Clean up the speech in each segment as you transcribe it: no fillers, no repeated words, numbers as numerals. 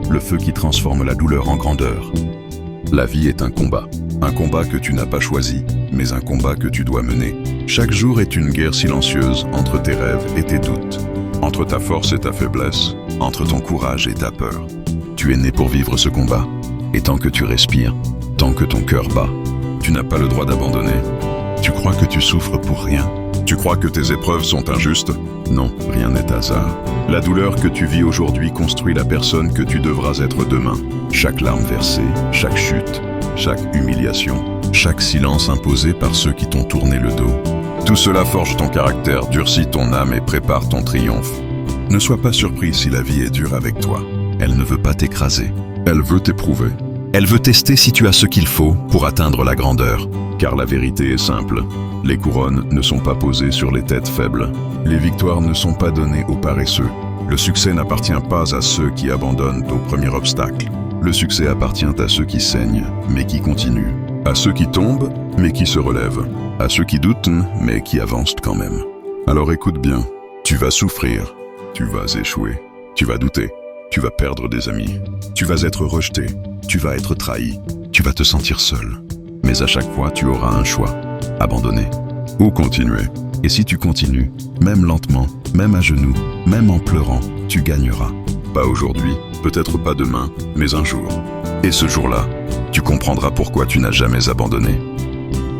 le feu qui transforme la douleur en grandeur. La vie est un combat que tu n'as pas choisi, mais un combat que tu dois mener. Chaque jour est une guerre silencieuse entre tes rêves et tes doutes, entre ta force et ta faiblesse, entre ton courage et ta peur. Tu es né pour vivre ce combat, et tant que tu respires, tant que ton cœur bat, tu n'as pas le droit d'abandonner. Tu crois que tu souffres pour rien? Tu crois que tes épreuves sont injustes? Non, rien n'est hasard. La douleur que tu vis aujourd'hui construit la personne que tu devras être demain. Chaque larme versée, chaque chute, chaque humiliation, chaque silence imposé par ceux qui t'ont tourné le dos. Tout cela forge ton caractère, durcit ton âme et prépare ton triomphe. Ne sois pas surpris si la vie est dure avec toi. Elle ne veut pas t'écraser. Elle veut t'éprouver. Elle veut tester si tu as ce qu'il faut pour atteindre la grandeur. Car la vérité est simple. Les couronnes ne sont pas posées sur les têtes faibles. Les victoires ne sont pas données aux paresseux. Le succès n'appartient pas à ceux qui abandonnent au premier obstacle. Le succès appartient à ceux qui saignent, mais qui continuent. À ceux qui tombent, mais qui se relèvent. À ceux qui doutent, mais qui avancent quand même. Alors écoute bien. Tu vas souffrir. Tu vas échouer. Tu vas douter. Tu vas perdre des amis. Tu vas être rejeté. Tu vas être trahi. Tu vas te sentir seul. Mais à chaque fois, tu auras un choix. Abandonner ou continuer. Et si tu continues, même lentement, même à genoux, même en pleurant, tu gagneras. Pas aujourd'hui, peut-être pas demain, mais un jour. Et ce jour-là, tu comprendras pourquoi tu n'as jamais abandonné.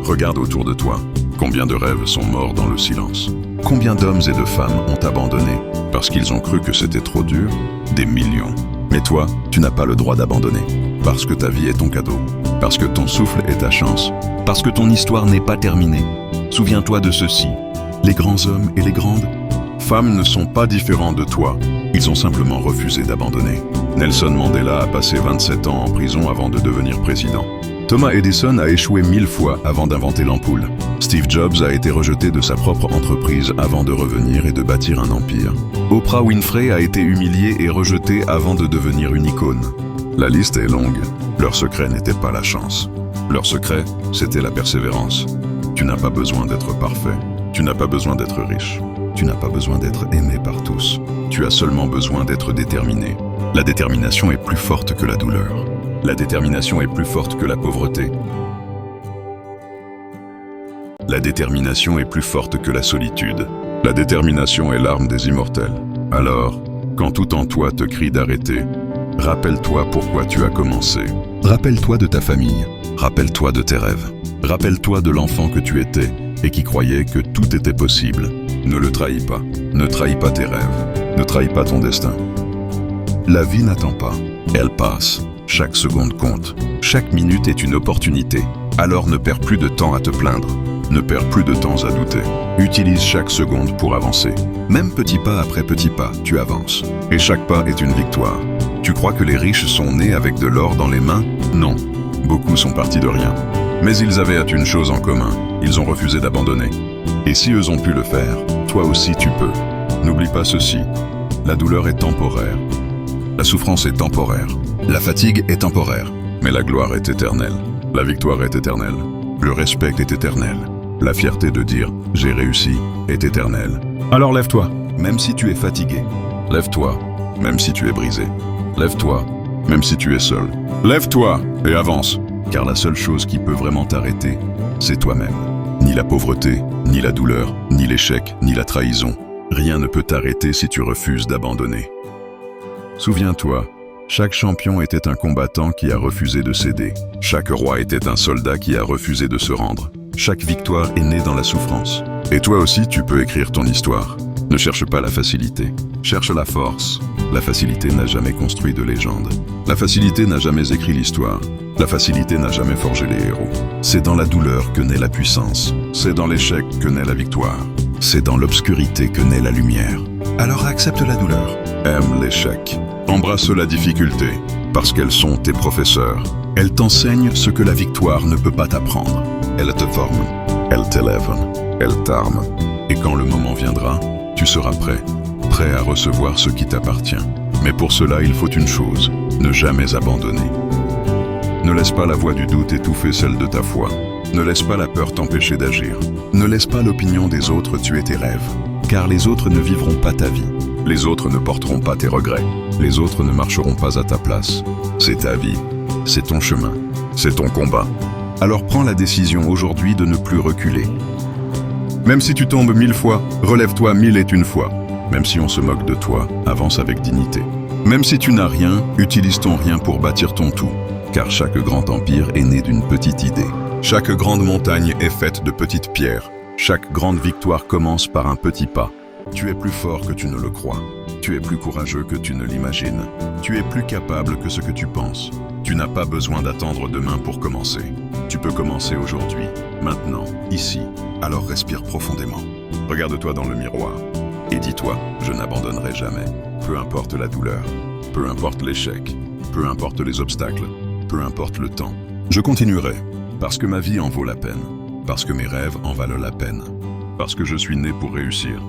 Regarde autour de toi. Combien de rêves sont morts dans le silence? Combien d'hommes et de femmes ont abandonné parce qu'ils ont cru que c'était trop dur? Des millions. Mais toi, tu n'as pas le droit d'abandonner. Parce que ta vie est ton cadeau. Parce que ton souffle est ta chance. Parce que ton histoire n'est pas terminée. Souviens-toi de ceci. Les grands hommes et les grandes femmes ne sont pas différents de toi. Ils ont simplement refusé d'abandonner. Nelson Mandela a passé 27 ans en prison avant de devenir président. Thomas Edison a échoué 1000 fois avant d'inventer l'ampoule. Steve Jobs a été rejeté de sa propre entreprise avant de revenir et de bâtir un empire. Oprah Winfrey a été humiliée et rejetée avant de devenir une icône. La liste est longue. Leur secret n'était pas la chance. Leur secret, c'était la persévérance. Tu n'as pas besoin d'être parfait. Tu n'as pas besoin d'être riche. Tu n'as pas besoin d'être aimé par tous. Tu as seulement besoin d'être déterminé. La détermination est plus forte que la douleur. La détermination est plus forte que la pauvreté. La détermination est plus forte que la solitude. La détermination est l'arme des immortels. Alors, quand tout en toi te crie d'arrêter, rappelle-toi pourquoi tu as commencé. Rappelle-toi de ta famille. Rappelle-toi de tes rêves. Rappelle-toi de l'enfant que tu étais et qui croyait que tout était possible. Ne le trahis pas. Ne trahis pas tes rêves. Ne trahis pas ton destin. La vie n'attend pas. Elle passe. Chaque seconde compte. Chaque minute est une opportunité. Alors ne perds plus de temps à te plaindre. Ne perds plus de temps à douter. Utilise chaque seconde pour avancer. Même petit pas après petit pas, tu avances. Et chaque pas est une victoire. Tu crois que les riches sont nés avec de l'or dans les mains? Non. Beaucoup sont partis de rien. Mais ils avaient une chose en commun. Ils ont refusé d'abandonner. Et si eux ont pu le faire, toi aussi tu peux. N'oublie pas ceci. La douleur est temporaire. La souffrance est temporaire. La fatigue est temporaire. Mais la gloire est éternelle. La victoire est éternelle. Le respect est éternel. La fierté de dire « j'ai réussi » est éternelle. Alors lève-toi, même si tu es fatigué. Lève-toi, même si tu es brisé. Lève-toi, même si tu es seul. Lève-toi et avance. Car la seule chose qui peut vraiment t'arrêter, c'est toi-même. Ni la pauvreté, ni la douleur, ni l'échec, ni la trahison. Rien ne peut t'arrêter si tu refuses d'abandonner. Souviens-toi, chaque champion était un combattant qui a refusé de céder. Chaque roi était un soldat qui a refusé de se rendre. Chaque victoire est née dans la souffrance. Et toi aussi, tu peux écrire ton histoire. Ne cherche pas la facilité. Cherche la force. La facilité n'a jamais construit de légende. La facilité n'a jamais écrit l'histoire. La facilité n'a jamais forgé les héros. C'est dans la douleur que naît la puissance. C'est dans l'échec que naît la victoire. C'est dans l'obscurité que naît la lumière. Alors accepte la douleur. Aime l'échec. Embrasse la difficulté, parce qu'elles sont tes professeurs. Elles t'enseignent ce que la victoire ne peut pas t'apprendre. Elles te forment, elles t'élèvent, elles t'arment. Et quand le moment viendra, tu seras prêt à recevoir ce qui t'appartient. Mais pour cela, il faut une chose, ne jamais abandonner. Ne laisse pas la voix du doute étouffer celle de ta foi. Ne laisse pas la peur t'empêcher d'agir. Ne laisse pas l'opinion des autres tuer tes rêves, car les autres ne vivront pas ta vie. Les autres ne porteront pas tes regrets. Les autres ne marcheront pas à ta place. C'est ta vie. C'est ton chemin. C'est ton combat. Alors prends la décision aujourd'hui de ne plus reculer. Même si tu tombes 1000 fois, relève-toi 1001 fois. Même si on se moque de toi, avance avec dignité. Même si tu n'as rien, utilise ton rien pour bâtir ton tout. Car chaque grand empire est né d'une petite idée. Chaque grande montagne est faite de petites pierres. Chaque grande victoire commence par un petit pas. Tu es plus fort que tu ne le crois. Tu es plus courageux que tu ne l'imagines. Tu es plus capable que ce que tu penses. Tu n'as pas besoin d'attendre demain pour commencer. Tu peux commencer aujourd'hui, maintenant, ici. Alors respire profondément. Regarde-toi dans le miroir et dis-toi, je n'abandonnerai jamais. Peu importe la douleur, peu importe l'échec, peu importe les obstacles, peu importe le temps. Je continuerai, parce que ma vie en vaut la peine, parce que mes rêves en valent la peine, parce que je suis né pour réussir.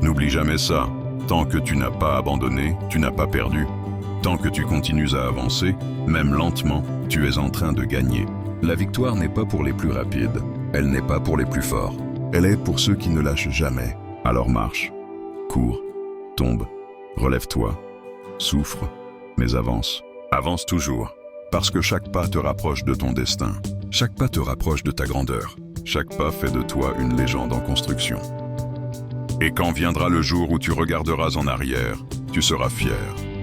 N'oublie jamais ça. Tant que tu n'as pas abandonné, tu n'as pas perdu. Tant que tu continues à avancer, même lentement, tu es en train de gagner. La victoire n'est pas pour les plus rapides, elle n'est pas pour les plus forts. Elle est pour ceux qui ne lâchent jamais. Alors marche, cours, tombe, relève-toi, souffre, mais avance. Avance toujours, parce que chaque pas te rapproche de ton destin. Chaque pas te rapproche de ta grandeur. Chaque pas fait de toi une légende en construction. Et quand viendra le jour où tu regarderas en arrière, tu seras fier.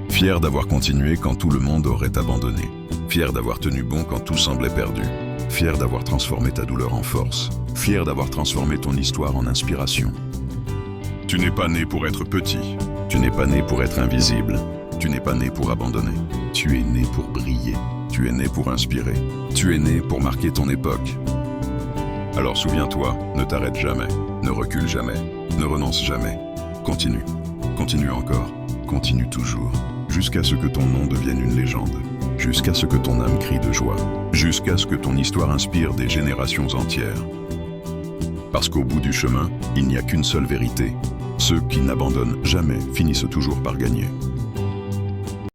Fier d'avoir continué quand tout le monde aurait abandonné. Fier d'avoir tenu bon quand tout semblait perdu. Fier d'avoir transformé ta douleur en force. Fier d'avoir transformé ton histoire en inspiration. Tu n'es pas né pour être petit. Tu n'es pas né pour être invisible. Tu n'es pas né pour abandonner. Tu es né pour briller. Tu es né pour inspirer. Tu es né pour marquer ton époque. Alors souviens-toi, ne t'arrête jamais, ne recule jamais, ne renonce jamais. Continue, continue encore, continue toujours, jusqu'à ce que ton nom devienne une légende, jusqu'à ce que ton âme crie de joie, jusqu'à ce que ton histoire inspire des générations entières. Parce qu'au bout du chemin, il n'y a qu'une seule vérité. Ceux qui n'abandonnent jamais finissent toujours par gagner.